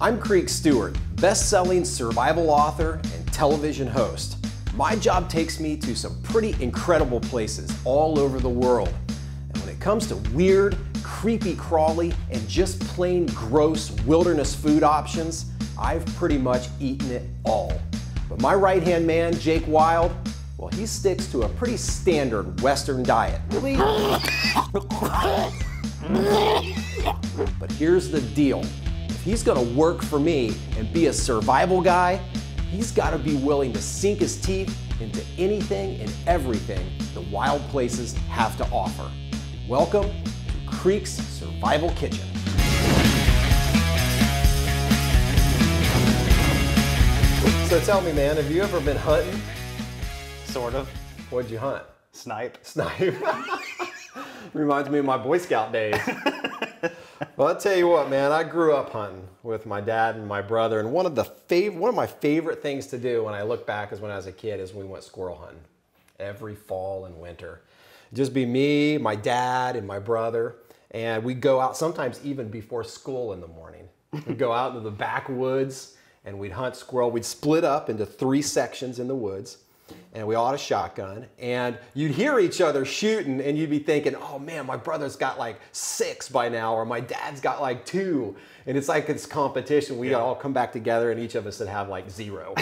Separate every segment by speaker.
Speaker 1: I'm Creek Stewart, best-selling survival author and television host. My job takes me to some pretty incredible places all over the world. And when it comes to weird, creepy crawly, and just plain gross wilderness food options, I've pretty much eaten it all. But my right-hand man, Jake Wyld, well, he sticks to a pretty standard Western diet. But here's the deal. If he's gonna work for me and be a survival guy, he's gotta be willing to sink his teeth into anything and everything the wild places have to offer. Welcome to Creek's Survival Kitchen. So tell me, man, have you ever been hunting?
Speaker 2: Sort of.
Speaker 1: What'd you hunt?
Speaker 2: Snipe.
Speaker 1: Snipe. Reminds me of my Boy Scout days. Well, I'll tell you what, man, I grew up hunting with my dad and my brother, and one of my favorite things to do when I look back as when I was a kid is we went squirrel hunting every fall and winter. It'd just be me, my dad, and my brother, and we'd go out sometimes even before school in the morning. We'd go out into the backwoods and we'd hunt squirrel. We'd split up into 3 sections in the woods, and we all had a shotgun, and you'd hear each other shooting, and you'd be thinking, oh man, my brother's got like 6 by now, or my dad's got like 2. And it's like it's competition. We all come back together, and each of us would have like 0.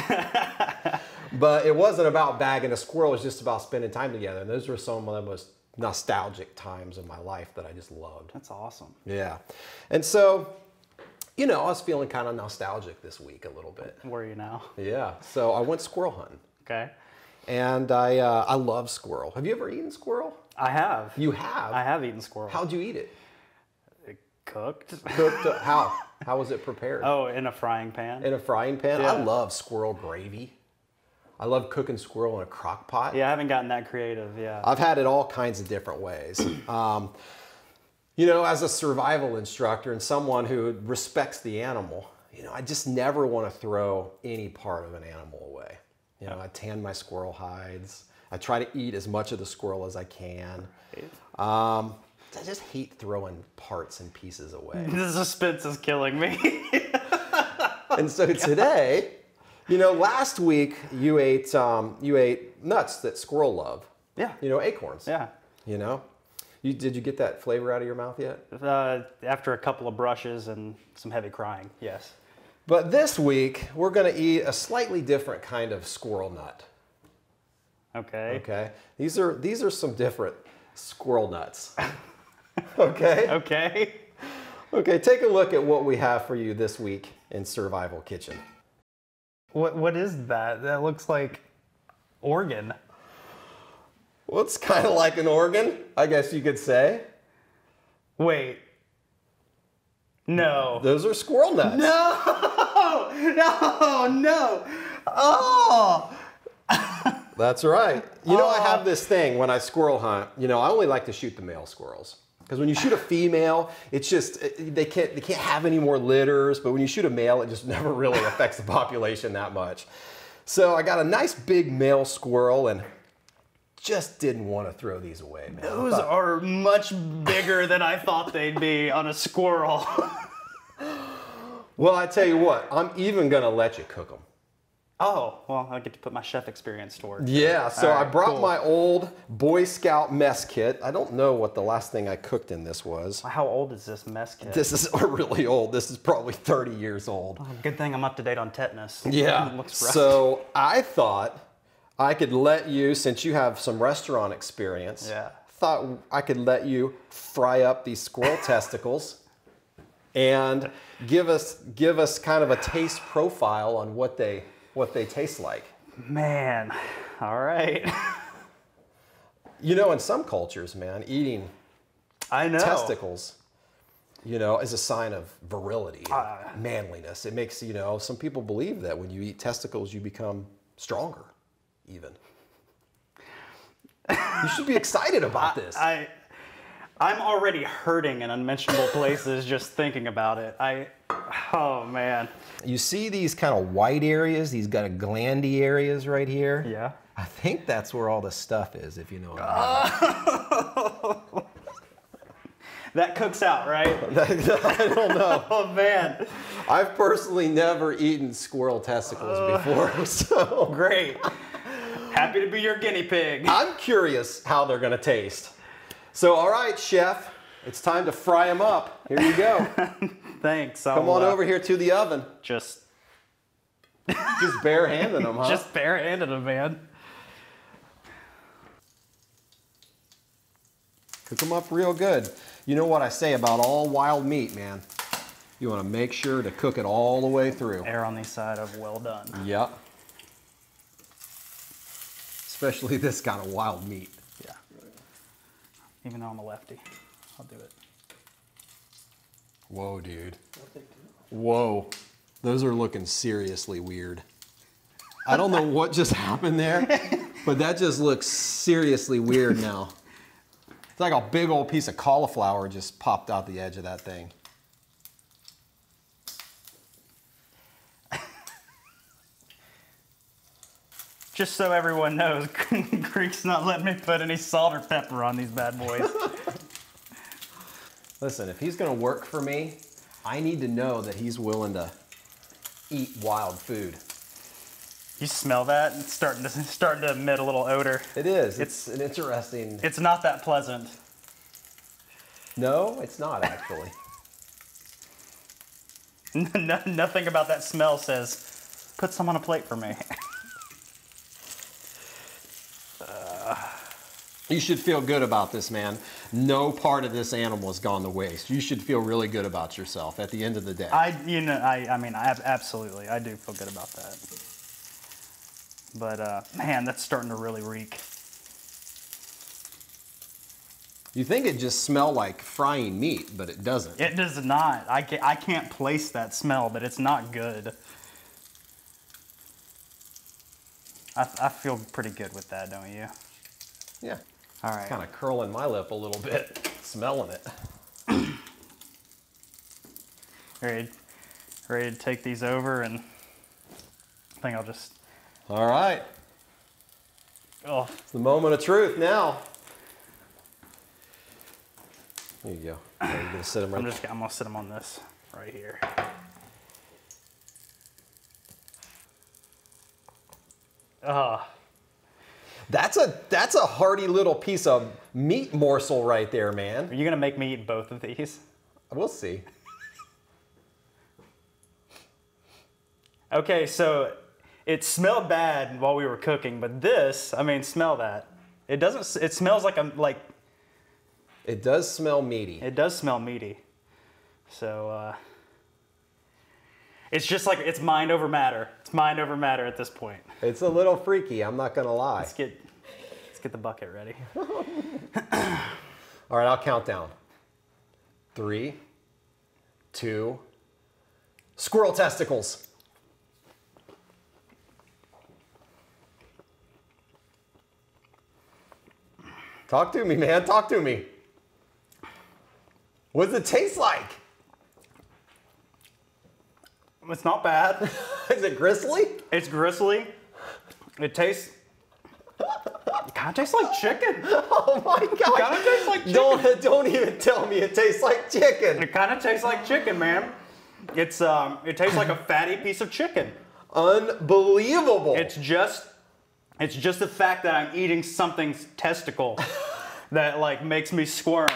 Speaker 1: But it wasn't about bagging a squirrel, it was just about spending time together. And those were some of the most nostalgic times of my life that I just loved.
Speaker 2: That's awesome.
Speaker 1: Yeah. And so, you know, I was feeling kind of nostalgic this week a little bit.
Speaker 2: Where are you now?
Speaker 1: Yeah. So I went squirrel hunting.
Speaker 2: Okay.
Speaker 1: And I love squirrel. Have you ever eaten squirrel?
Speaker 2: I have.
Speaker 1: You have?
Speaker 2: I have eaten squirrel.
Speaker 1: How'd you eat it?
Speaker 2: Cooked.
Speaker 1: Cooked? How? How was it prepared?
Speaker 2: Oh, in a frying pan.
Speaker 1: In a frying pan?
Speaker 2: Yeah.
Speaker 1: I love squirrel gravy. I love cooking squirrel in a crock pot.
Speaker 2: Yeah, I haven't gotten that creative, yeah.
Speaker 1: I've had it all kinds of different ways. You know, as a survival instructor and someone who respects the animal, you know, I just never want to throw any part of an animal away. You know, I tan my squirrel hides. I try to eat as much of the squirrel as I can. I just hate throwing parts and pieces away.
Speaker 2: The suspense is killing me.
Speaker 1: And so today, you know, last week you ate nuts that squirrel love.
Speaker 2: Yeah.
Speaker 1: You know, acorns.
Speaker 2: Yeah.
Speaker 1: You know, did you get that flavor out of your mouth yet?
Speaker 2: After a couple of brushes and some heavy crying, yes.
Speaker 1: But this week we're going to eat a slightly different kind of squirrel nut.
Speaker 2: Okay.
Speaker 1: Okay. These are some different squirrel nuts. Okay.
Speaker 2: Okay.
Speaker 1: Okay. Take a look at what we have for you this week in Survival Kitchen.
Speaker 2: What is that? That looks like organ.
Speaker 1: Well, it's kind of like an organ, I guess you could say.
Speaker 2: Wait. No.
Speaker 1: Those are squirrel nuts.
Speaker 2: No! No! No! Oh!
Speaker 1: That's right. You know, I have this thing when I squirrel hunt, you know, I only like to shoot the male squirrels. Because when you shoot a female, it's just, they can't have any more litters, but when you shoot a male, it just never really affects the population that much. So I got a nice big male squirrel and just didn't want to throw these away, man.
Speaker 2: Those are much bigger than I thought they'd be on a squirrel.
Speaker 1: Well, I tell you what, I'm even going to let you cook them.
Speaker 2: Oh, well, I get to put my chef experience to work.
Speaker 1: Yeah, so
Speaker 2: All right,
Speaker 1: I brought
Speaker 2: cool.
Speaker 1: my old Boy Scout mess kit. I don't know what the last thing I cooked in this was.
Speaker 2: How old is this mess kit?
Speaker 1: This is really old. This is probably 30 years old.
Speaker 2: Oh, good thing I'm up to date on tetanus.
Speaker 1: Yeah,
Speaker 2: Looks rough.
Speaker 1: so I thought I could let you, since you have some restaurant experience, thought I could let you fry up these squirrel testicles and give us kind of a taste profile on what they taste like.
Speaker 2: Man, all right.
Speaker 1: You know, in some cultures, man, eating testicles, you know, is a sign of virility, and manliness. It makes, you know, some people believe that when you eat testicles, you become stronger, even. You should be excited about this.
Speaker 2: I'm already hurting in unmentionable places just thinking about it. Oh man.
Speaker 1: You see these kind of white areas, these kind of glandy areas right here?
Speaker 2: Yeah.
Speaker 1: I think that's where all the stuff is, if you know what I mean.
Speaker 2: That cooks out, right?
Speaker 1: I don't know.
Speaker 2: Oh man.
Speaker 1: I've personally never eaten squirrel testicles before, so.
Speaker 2: Great. Happy to be your guinea pig.
Speaker 1: I'm curious how they're gonna taste. So, all right, chef, it's time to fry them up. Here you go.
Speaker 2: Thanks.
Speaker 1: Come on over here to the oven.
Speaker 2: Just
Speaker 1: barehanding them, huh?
Speaker 2: Just barehanded them, man.
Speaker 1: Cook them up real good. You know what I say about all wild meat, man. You want to make sure to cook it all the way through.
Speaker 2: Err on the side of well done.
Speaker 1: Yep. Especially this kind of wild meat.
Speaker 2: Yeah. Even though I'm a lefty, I'll do it.
Speaker 1: Whoa, dude. Whoa. Those are looking seriously weird. I don't know what just happened there, but that just looks seriously weird now. It's like a big old piece of cauliflower just popped out the edge of that thing.
Speaker 2: Just so everyone knows, Greek's not letting me put any salt or pepper on these bad boys.
Speaker 1: Listen, if he's gonna work for me, I need to know that he's willing to eat wild food.
Speaker 2: You smell that? It's starting to emit a little odor.
Speaker 1: It is. It's an interesting.
Speaker 2: It's not that pleasant.
Speaker 1: No, it's not actually.
Speaker 2: Nothing about that smell says, put some on a plate for me.
Speaker 1: You should feel good about this, man. No part of this animal has gone to waste. You should feel really good about yourself at the end of the day.
Speaker 2: I mean, absolutely, I do feel good about that. But man, that's starting to really reek.
Speaker 1: You think it just smelled like frying meat, but it doesn't.
Speaker 2: It does not. I can't place that smell, but it's not good. I feel pretty good with that, don't you?
Speaker 1: Yeah.
Speaker 2: All right.
Speaker 1: Kind of curling my lip a little bit, smelling it.
Speaker 2: Ready to take these over, and I think I'll just.
Speaker 1: All right.
Speaker 2: Oh.
Speaker 1: It's the moment of truth now. There you go. Are you gonna sit them right?
Speaker 2: I'm gonna sit them on this right here.
Speaker 1: That's a hearty little piece of meat morsel right there, man.
Speaker 2: Are you gonna make me eat both of these?
Speaker 1: We'll see.
Speaker 2: Okay, so it smelled bad while we were cooking, but this, I mean, smell that. It doesn't. It smells like
Speaker 1: It does smell meaty.
Speaker 2: It does smell meaty. So it's just like it's mind over matter. It's mind over matter at this point.
Speaker 1: It's a little freaky, I'm not gonna lie.
Speaker 2: Let's get the bucket ready.
Speaker 1: All right, I'll count down. 3, 2, squirrel testicles. Talk to me, man, talk to me. What does it taste like?
Speaker 2: It's not bad.
Speaker 1: Is it gristly?
Speaker 2: It's gristly. It kind of tastes like chicken.
Speaker 1: Oh my God.
Speaker 2: It kind of tastes like chicken.
Speaker 1: Don't even tell me it tastes like chicken.
Speaker 2: It kind of tastes like chicken, man. It tastes like a fatty piece of chicken.
Speaker 1: Unbelievable.
Speaker 2: It's just the fact that I'm eating something's testicle that like makes me squirm.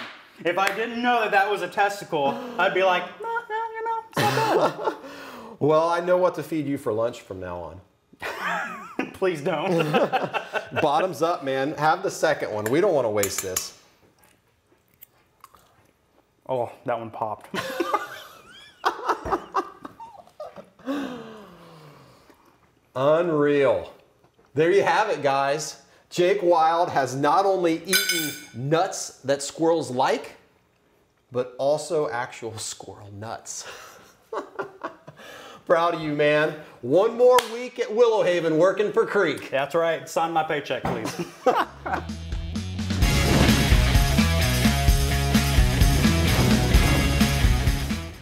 Speaker 2: If I didn't know that was a testicle, I'd be like, no, it's not bad.
Speaker 1: Well, I know what to feed you for lunch from now on.
Speaker 2: Please don't.
Speaker 1: Bottoms up, man. Have the second one. We don't want to waste this.
Speaker 2: Oh, that one popped.
Speaker 1: Unreal. There you have it, guys. Jake Wyld has not only eaten nuts that squirrels like, but also actual squirrel nuts. Proud of you, man. One more week at Willowhaven working for Creek.
Speaker 2: That's right. Sign my paycheck, please.